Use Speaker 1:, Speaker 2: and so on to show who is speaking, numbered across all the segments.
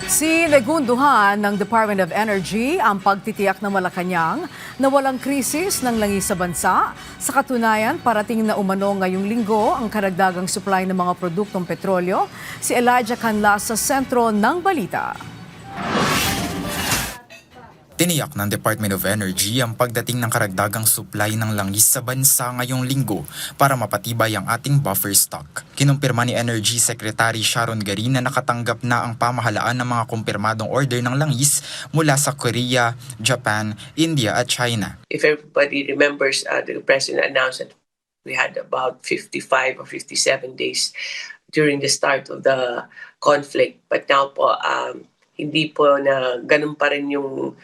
Speaker 1: Sinegunduhan ng Department of Energy ang pagtitiyak ng Malacanang na walang krisis ng langis sa bansa. Sa katunayan, parating na umano ngayong linggo ang karagdagang supply ng mga produktong petrolyo. Si Elijah Canlas sa sentro ng balita.
Speaker 2: Tiniyak ng Department of Energy ang pagdating ng karagdagang supply ng langis sa bansa ngayong linggo para mapatibay ang ating buffer stock. Kinumpirma ni Energy Secretary Sharon Garin na nakatanggap na ang pamahalaan ng mga kumpirmadong order ng langis mula sa Korea, Japan, India at China.
Speaker 3: If everybody remembers, the President announced that we had about 55 or 57 days during the start of the conflict. But now po, hindi po na ganun pa rin yung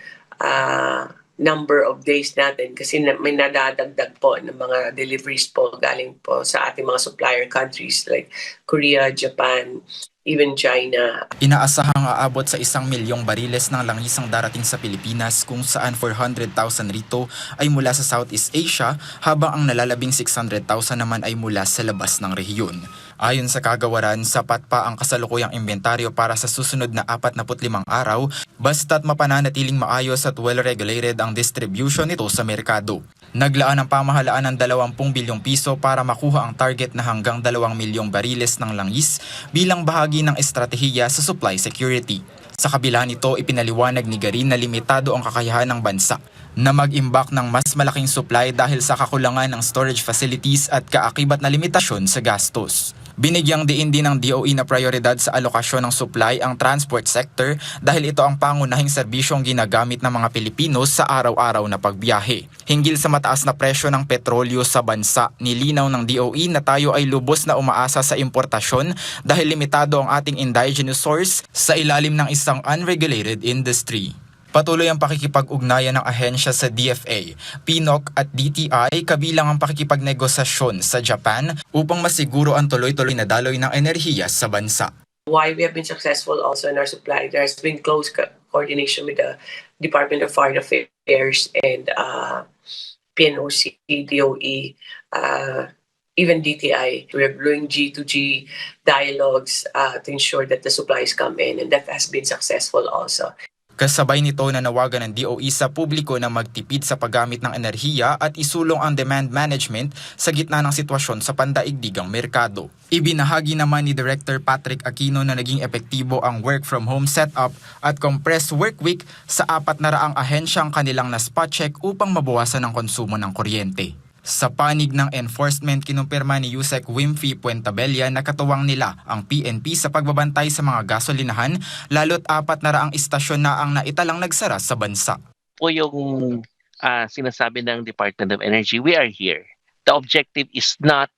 Speaker 3: number of days natin kasi may nadadagdag po ng mga deliveries po galing po sa ating mga supplier countries like Korea, Japan, even China.
Speaker 2: Inaasahang aabot sa 1 milyong bariles ng langis ang darating sa Pilipinas kung saan 400,000 rito ay mula sa Southeast Asia habang ang nalalabing 600,000 naman ay mula sa labas ng rehiyon. Ayon sa kagawaran, sapat pa ang kasalukuyang inventaryo para sa susunod na 45 araw basta't mapananatiling maayos at well-regulated ang distribution nito sa merkado. Naglaan ang pamahalaan ng 20 bilyong piso para makuha ang target na hanggang 2 milyong bariles ng langis bilang bahagi ng estratehiya sa supply security. Sa kabila nito, ipinaliwanag ni Garin na limitado ang kakayahan ng bansa na mag-imbak ng mas malaking supply dahil sa kakulangan ng storage facilities at kaakibat na limitasyon sa gastos. Binigyang diin din ng DOE na prioridad sa alokasyon ng supply ang transport sector dahil ito ang pangunahing serbisyong ginagamit ng mga Pilipino sa araw-araw na pagbiyahe. Hinggil sa mataas na presyo ng petrolyo sa bansa, nilinaw ng DOE na tayo ay lubos na umaasa sa importasyon dahil limitado ang ating indigenous source sa ilalim ng isang unregulated industry. Patuloy ang pakikipag-ugnayan ng ahensya sa DFA, PNOC at DTI kabilang ang pakikipagnegosasyon sa Japan upang masiguro ang tuloy-tuloy na daloy ng enerhiya sa bansa.
Speaker 3: Why we have been successful also in our supply, there has been close coordination with the Department of Foreign Affairs and PNOC, DOE, even DTI. We're doing G2G dialogues to ensure that the supplies come in, and that has been successful also.
Speaker 2: Kasabay nito na nawagan ng DOE sa publiko na magtipid sa paggamit ng enerhiya at isulong ang demand management sa gitna ng sitwasyon sa pandaigdigang merkado. Ibinahagi naman ni Director Patrick Aquino na naging epektibo ang work-from-home setup at compressed work week sa 400 ahensyang kanilang na-spot check upang mabawasan ang konsumo ng kuryente. Sa panig ng enforcement, kinumpirma ni Yusek Wimfy Puentabella na katuwang nila ang PNP sa pagbabantay sa mga gasolinahan lalo't 400 istasyon na ang naitalang nagsara sa bansa.
Speaker 4: Po yung sinasabi ng Department of Energy, we are here. The objective is not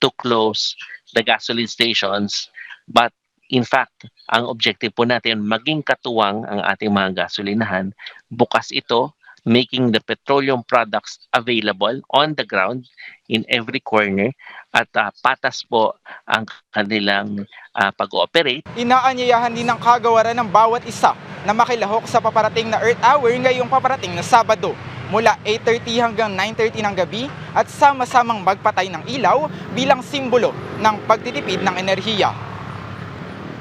Speaker 4: to close the gasoline stations, but in fact, ang objective po natin maging katuwang ang ating mga gasolinahan. Bukas ito, making the petroleum products available on the ground in every corner at patas po ang kanilang pag-ooperate.
Speaker 5: Inaanyayahan din ng kagawaran ng bawat isa na makilahok sa paparating na Earth Hour ngayong paparating na Sabado mula 8:30 hanggang 9:30 ng gabi at sama-samang magpatay ng ilaw bilang simbolo ng pagtitipid ng enerhiya.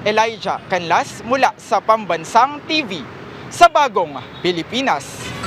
Speaker 5: Elijah Canlas mula sa Pambansang TV sa Bagong Pilipinas.